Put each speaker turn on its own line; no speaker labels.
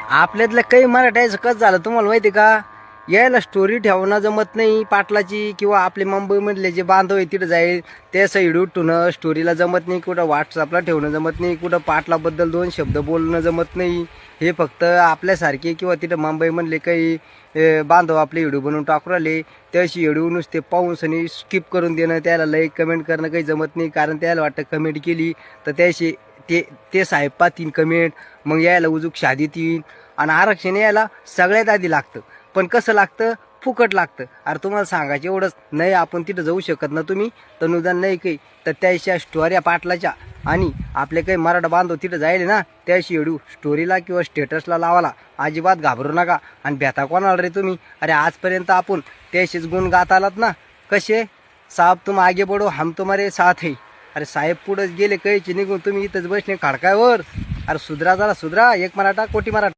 आपल्यातलं काही मराठ्याचं कसं झालं तुम्हाला माहिती का? यायला स्टोरी ठेवणं जमत नाही पाटलाची, किंवा आपले मुंबईमधले जे बांधव आहे तिथं जाईल ते साईड उठणं स्टोरीला जमत नाही, कुठं व्हॉट्सअपला ठेवणं जमत नाही, कुठं पाटलाबद्दल 2 शब्द बोलणं जमत नाही. हे फक्त आपल्यासारखे किंवा तिथं मुंबईमधले काही बांधव आपले व्हिडिओ बनवून टाकू राहिले, त्याशी व्हिडिओ नुसते पाहून सनी स्किप करून देणं, त्याला लाईक कमेंट करणं काही जमत नाही. कारण त्याला वाटतं कमेंट केली तर त्याशी ते ते साहेब पाहतील कमेंट, मग यायला उजूक शादी तीन. आणि आरक्षण यायला सगळ्यात आधी लागतं, पण कसं लागतं? फुकट लागतं. अरे तुम्हाला सांगायचं एवढंच नाही, आपण तिथं जाऊ शकत ना तुम्ही तनुदान नाही काही, तर त्याच्या स्टोऱ्या पाटलाच्या आणि आपले काही मराठा बांधव तिथं जायले ना, त्याशी व्हिडिओ स्टोरीला किंवा स्टेटसला लावाला. अजिबात घाबरू नका. आणि भ्याता कोणाला रे तुम्ही? अरे आजपर्यंत आपण त्याशीच गुण गात आलात ना. कसे? साहेब तुम आगे बढो, हम तुम्हारे साथ है. अरे साहेब पुढे गेले काहीचे निघून, तुम्ही इथंच बसले खडकायवर. अरे सुधरा जरा सुधरा. एक मराठा कोटी मराठा.